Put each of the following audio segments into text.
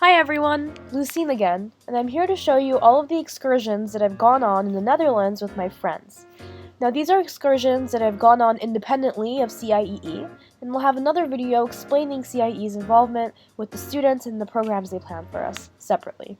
Hi everyone, Lucine again, and I'm here to show you all of the excursions that I've gone on in the Netherlands with my friends. Now these are excursions that I've gone on independently of CIEE, and we'll have another video explaining CIEE's involvement with the students and the programs they plan for us separately.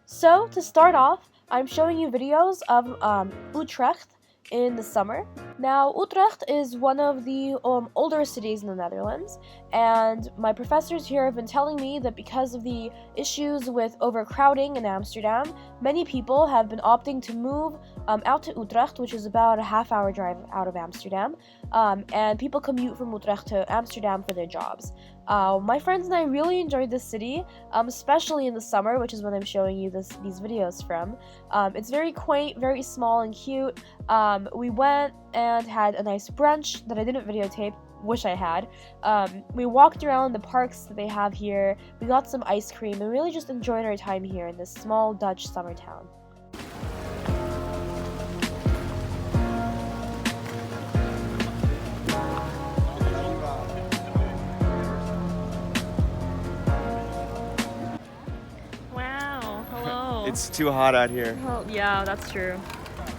So to start off, I'm showing you videos of Utrecht in the summer. Now, Utrecht is one of the older cities in the Netherlands, and my professors here have been telling me that because of the issues with overcrowding in Amsterdam, many people have been opting to move out to Utrecht, which is about a half-hour drive out of Amsterdam, and people commute from Utrecht to Amsterdam for their jobs. My friends and I really enjoyed this city, especially in the summer, which is when I'm showing you these videos from. It's very quaint, very small and cute. We went and had a nice brunch that I didn't videotape, wish I had. We walked around the parks that they have here, we got some ice cream, and really just enjoyed our time here in this small Dutch summer town. Wow, hello. It's too hot out here. Well, yeah, that's true.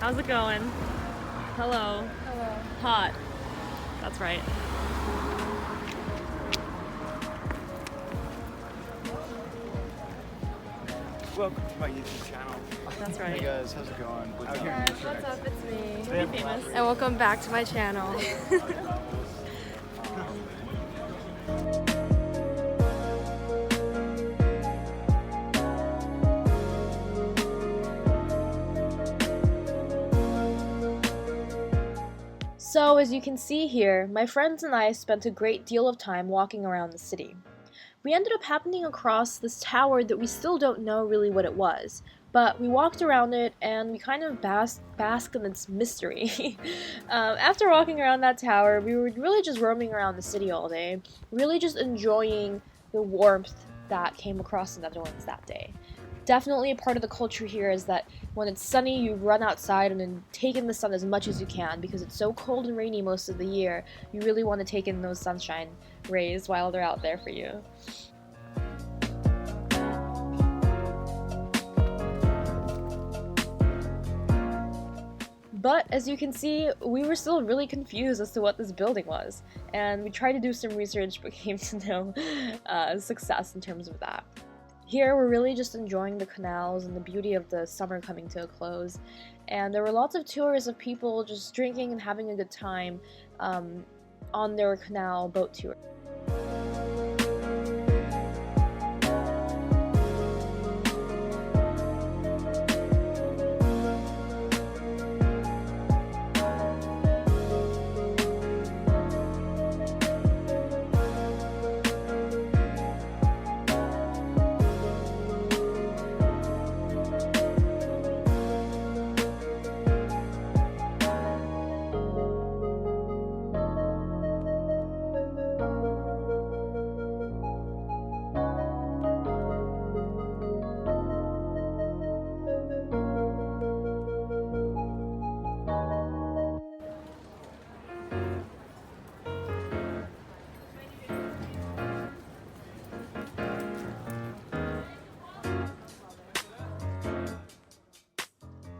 How's it going? Hello. Hello. Hot. That's right. Welcome to my YouTube channel. That's Hey right. guys, how's it going? Guys, what's up? It's me. Pretty famous. And welcome back to my channel. So, as you can see here, my friends and I spent a great deal of time walking around the city. We ended up happening across this tower that we still don't know really what it was, but we walked around it and we kind of basked in its mystery. After walking around that tower, we were really just roaming around the city all day, really just enjoying the warmth that came across the Netherlands that day. Definitely a part of the culture here is that when it's sunny, you run outside and then take in the sun as much as you can because it's so cold and rainy most of the year. You really want to take in those sunshine rays while they're out there for you. But as you can see, we were still really confused as to what this building was, and we tried to do some research but came to no success in terms of that. Here we're really just enjoying the canals and the beauty of the summer coming to a close, and there were lots of tours of people just drinking and having a good time on their canal boat tour.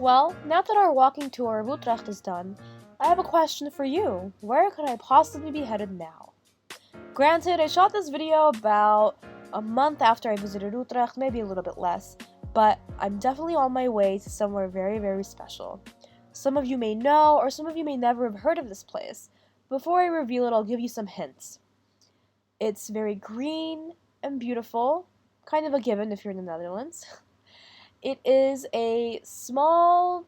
Well, now that our walking tour of Utrecht is done, I have a question for you. Where could I possibly be headed now? Granted, I shot this video about a month after I visited Utrecht, maybe a little bit less, but I'm definitely on my way to somewhere very, very special. Some of you may know, or some of you may never have heard of this place. Before I reveal it, I'll give you some hints. It's very green and beautiful, kind of a given if you're in the Netherlands. It is a small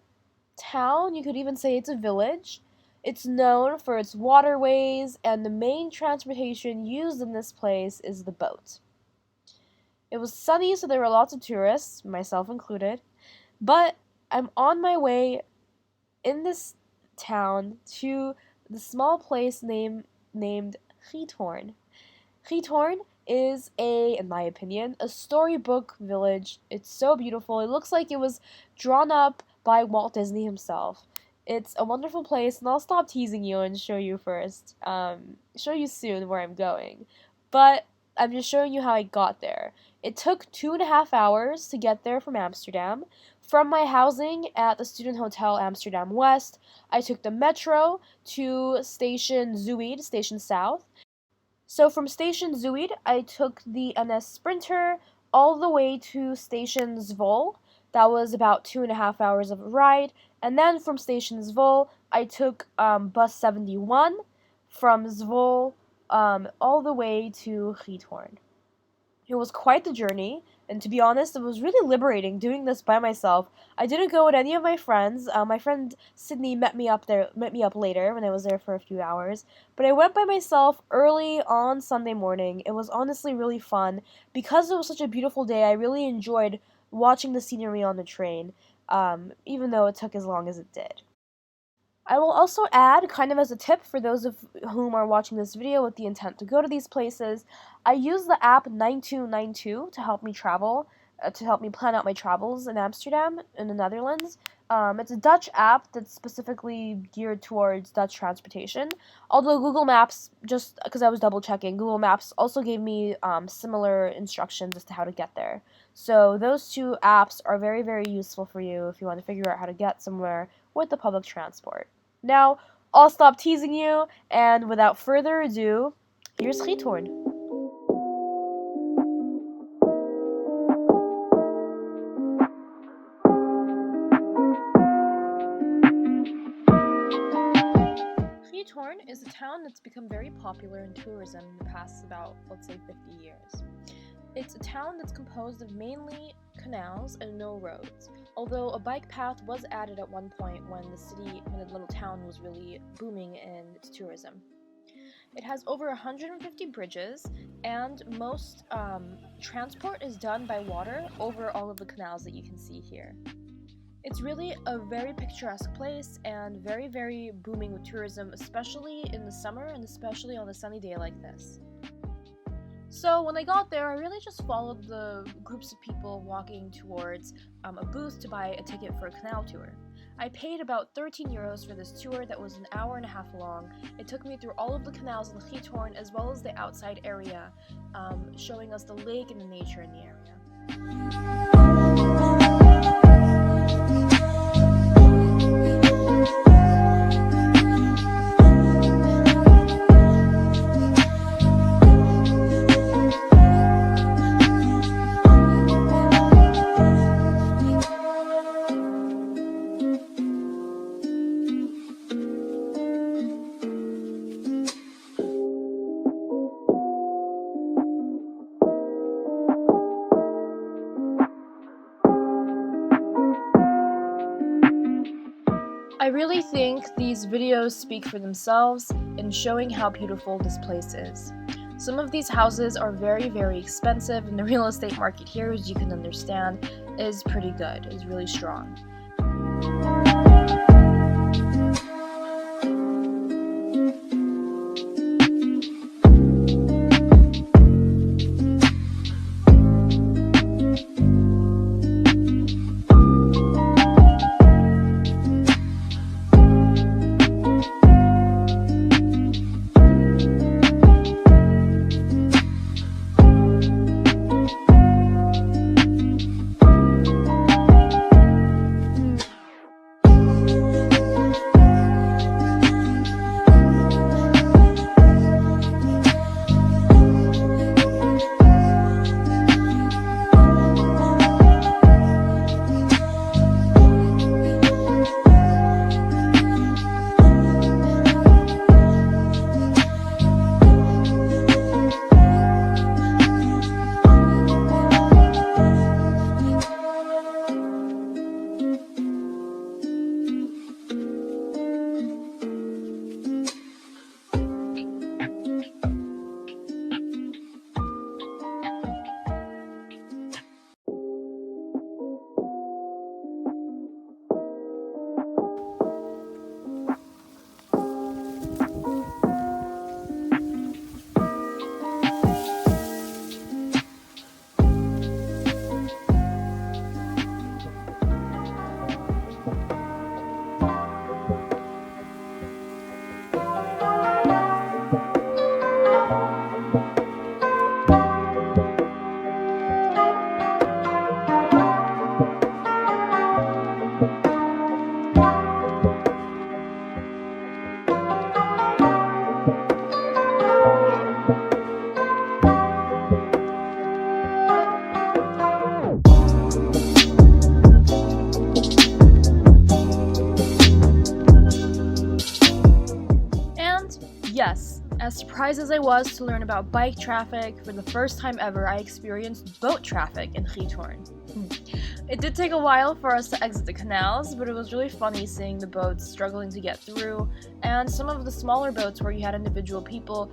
town, you could even say it's a village. It's known for its waterways, and the main transportation used in this place is the boat. It was sunny, so there were lots of tourists, myself included, but I'm on my way in this town to the small place named Giethoorn. Giethoorn is in my opinion, a storybook village. It's so beautiful. It looks like it was drawn up by Walt Disney himself. It's a wonderful place, and I'll stop teasing you and show you first. Show you soon where I'm going. But I'm just showing you how I got there. It took 2.5 hours to get there from Amsterdam. From my housing at the Student Hotel Amsterdam West, I took the metro to Station Zuid, Station South. So from Station Zuid, I took the NS Sprinter all the way to Station Zvol. That was about 2.5 hours of a ride. And then from Station Zvol, I took bus 71 from Zvol all the way to Giethoorn. It was quite the journey, and to be honest, it was really liberating doing this by myself. I didn't go with any of my friends. My friend Sydney met me up later when I was there for a few hours. But I went by myself early on Sunday morning. It was honestly really fun. Because it was such a beautiful day, I really enjoyed watching the scenery on the train, even though it took as long as it did. I will also add, kind of as a tip for those of whom are watching this video with the intent to go to these places, I use the app 9292 to help me travel, to help me plan out my travels in Amsterdam, in the Netherlands. It's a Dutch app that's specifically geared towards Dutch transportation, although Google Maps, just because I was double checking, Google Maps also gave me similar instructions as to how to get there. So those two apps are very, very useful for you if you want to figure out how to get somewhere with the public transport. Now, I'll stop teasing you, and without further ado, here's Giethoorn. Giethoorn is a town that's become very popular in tourism in the past about, let's say, 50 years. It's a town that's composed of mainly canals and no roads, although a bike path was added at one point when the little town was really booming in its tourism. It has over 150 bridges, and most transport is done by water over all of the canals that you can see here. It's really a very picturesque place and very, very booming with tourism, especially in the summer and especially on a sunny day like this. So when I got there, I really just followed the groups of people walking towards a booth to buy a ticket for a canal tour. I paid about 13 euros for this tour that was an hour and a half long. It took me through all of the canals in Giethoorn as well as the outside area, showing us the lake and the nature in the area. I really think these videos speak for themselves in showing how beautiful this place is. Some of these houses are very, very expensive, and the real estate market here, as you can understand, is pretty good, is really strong. Yes, as surprised as I was to learn about bike traffic, for the first time ever I experienced boat traffic in Giethoorn. It did take a while for us to exit the canals, but it was really funny seeing the boats struggling to get through, and some of the smaller boats where you had individual people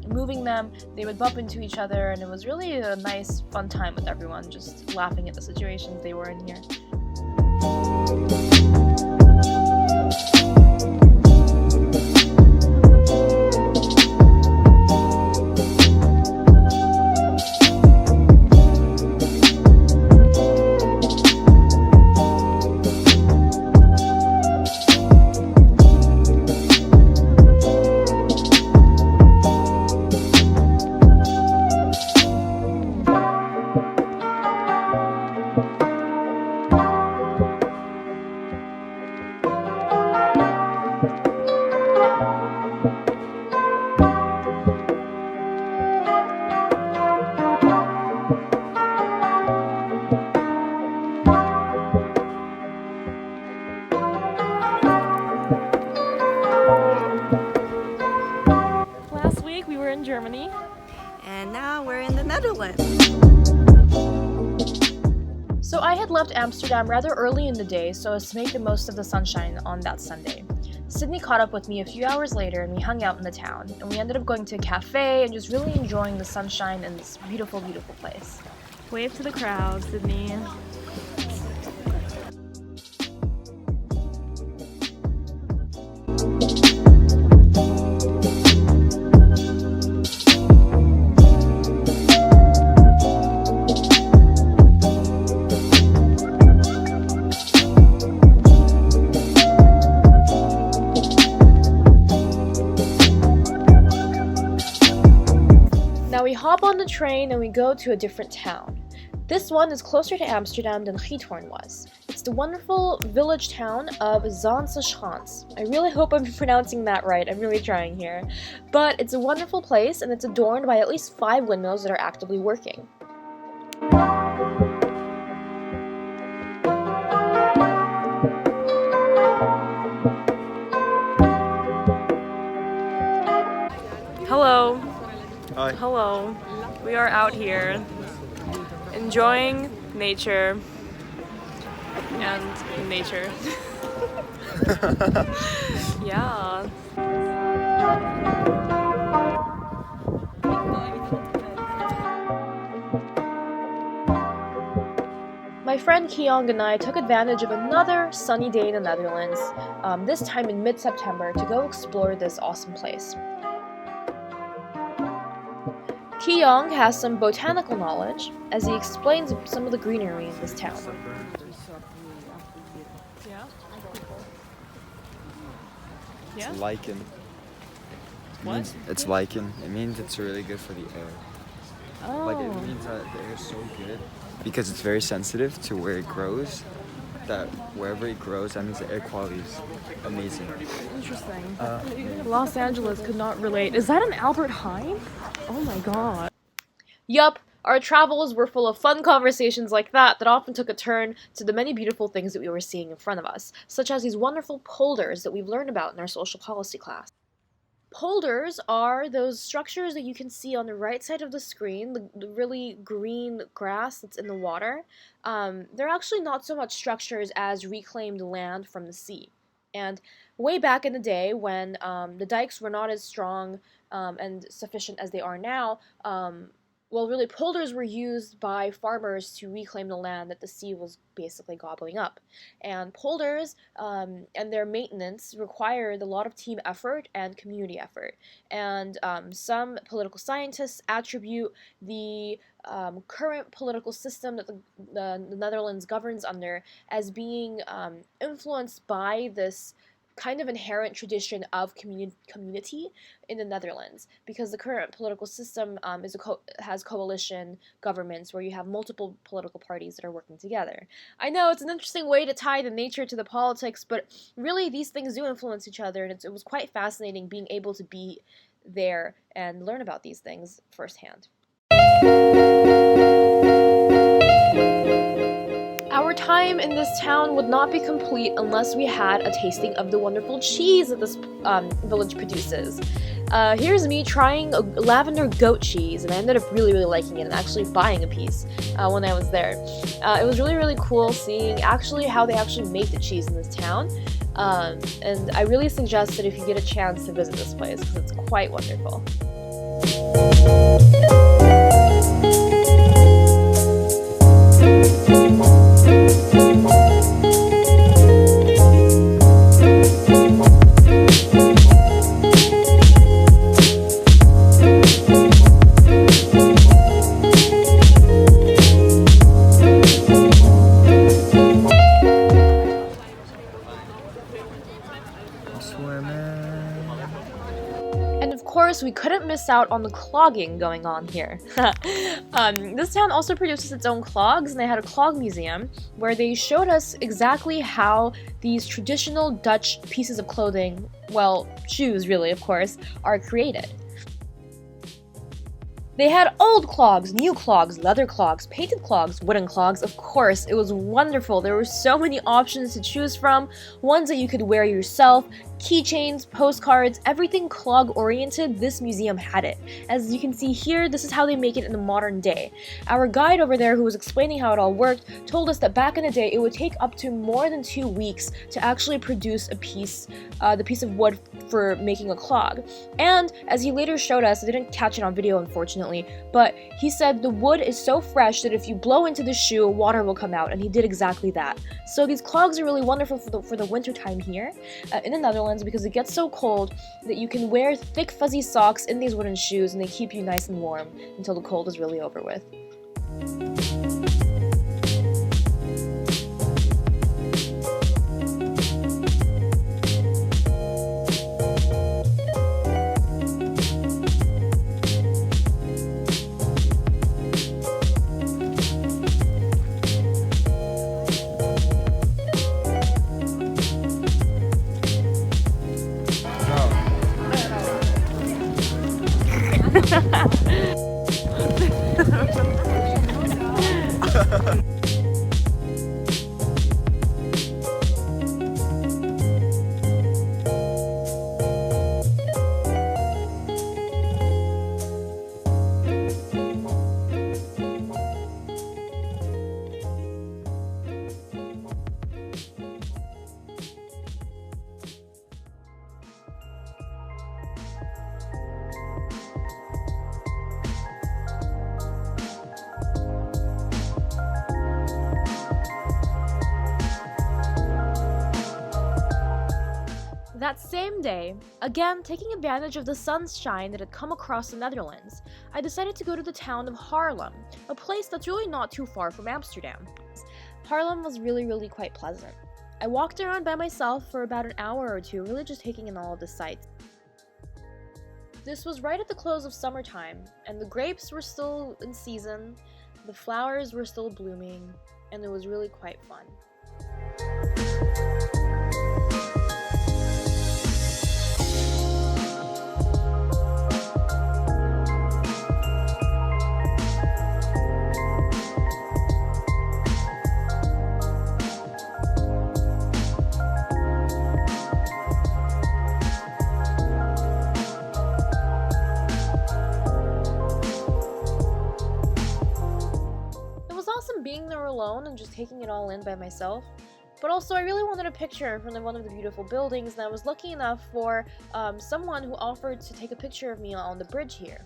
moving them, they would bump into each other, and it was really a nice, fun time with everyone, just laughing at the situations they were in here. Last week we were in Germany. And now we're in the Netherlands. So I had left Amsterdam rather early in the day so as to make the most of the sunshine on that Sunday. Sydney caught up with me a few hours later and we hung out in the town, and we ended up going to a cafe and just really enjoying the sunshine in this beautiful, beautiful place. Wave to the crowd, Sydney. Now we hop on the train and we go to a different town. This one is closer to Amsterdam than Giethoorn was. It's the wonderful village town of Zaanse Schans. I really hope I'm pronouncing that right, I'm really trying here. But it's a wonderful place and it's adorned by at least 5 windmills that are actively working. Hello. Hi. Hello. We are out here enjoying nature and nature. Yeah. My friend Kyong and I took advantage of another sunny day in the Netherlands, this time in mid-September, to go explore this awesome place. Kyong has some botanical knowledge as he explains some of the greenery in this town. Yeah. It's Yeah. lichen. What? It's lichen. It means it's really good for the air. Like it Oh. means that the air is so good because it's very sensitive to where it grows. That wherever it grows, that means the air quality is amazing. Interesting. Los Angeles could not relate. Is that an Albert Heijn? Oh my god. Yup, our travels were full of fun conversations like that often took a turn to the many beautiful things that we were seeing in front of us, such as these wonderful polders that we've learned about in our social policy class. Polders are those structures that you can see on the right side of the screen, the really green grass that's in the water. They're actually not so much structures as reclaimed land from the sea. And way back in the day when the dikes were not as strong and sufficient as they are now, well, really, polders were used by farmers to reclaim the land that the sea was basically gobbling up. And polders and their maintenance required a lot of team effort and community effort. And some political scientists attribute the current political system that the Netherlands governs under as being influenced by this kind of inherent tradition of community in the Netherlands, because the current political system has coalition governments where you have multiple political parties that are working together. I know it's an interesting way to tie the nature to the politics, but really these things do influence each other, and it was quite fascinating being able to be there and learn about these things firsthand. Our time time in this town would not be complete unless we had a tasting of the wonderful cheese that this village produces. Here's me trying a lavender goat cheese, and I ended up really liking it and actually buying a piece when I was there. It was really cool seeing how they actually make the cheese in this town, and I really suggest that if you get a chance to visit this place because it's quite wonderful. And of course, we couldn't miss out on the clogging going on here. This town also produces its own clogs, and they had a clog museum where they showed us exactly how these traditional Dutch pieces of clothing, well, shoes really, of course, are created. They had old clogs, new clogs, leather clogs, painted clogs, wooden clogs. Of course, it was wonderful. There were so many options to choose from, ones that you could wear yourself, keychains, postcards, everything clog-oriented. This museum had it. As you can see here, this is how they make it in the modern day. Our guide over there, who was explaining how it all worked, told us that back in the day, it would take up to more than 2 weeks to actually produce a piece, the piece of wood for making a clog. And as he later showed us, I didn't catch it on video unfortunately, but he said the wood is so fresh that if you blow into the shoe, water will come out, and he did exactly that. So these clogs are really wonderful for the winter time here in the Netherlands, because it gets so cold that you can wear thick fuzzy socks in these wooden shoes and they keep you nice and warm until the cold is really over with. That same day, again taking advantage of the sun's shine that had come across the Netherlands, I decided to go to the town of Haarlem, a place that's really not too far from Amsterdam. Haarlem was really quite pleasant. I walked around by myself for about an hour or two, really just taking in all of the sights. This was right at the close of summertime, and the grapes were still in season, the flowers were still blooming, and it was really quite fun. Being there alone and just taking it all in by myself, but also I really wanted a picture from one of the beautiful buildings, and I was lucky enough for someone who offered to take a picture of me on the bridge here.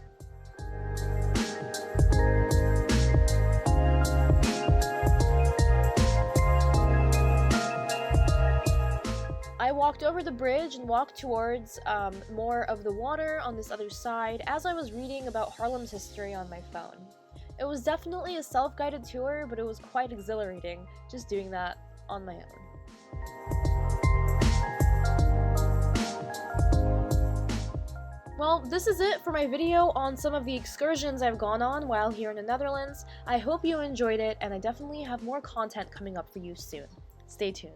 I walked over the bridge and walked towards more of the water on this other side as I was reading about Haarlem's history on my phone. It was definitely a self-guided tour, but it was quite exhilarating just doing that on my own. Well, this is it for my video on some of the excursions I've gone on while here in the Netherlands. I hope you enjoyed it, and I definitely have more content coming up for you soon. Stay tuned.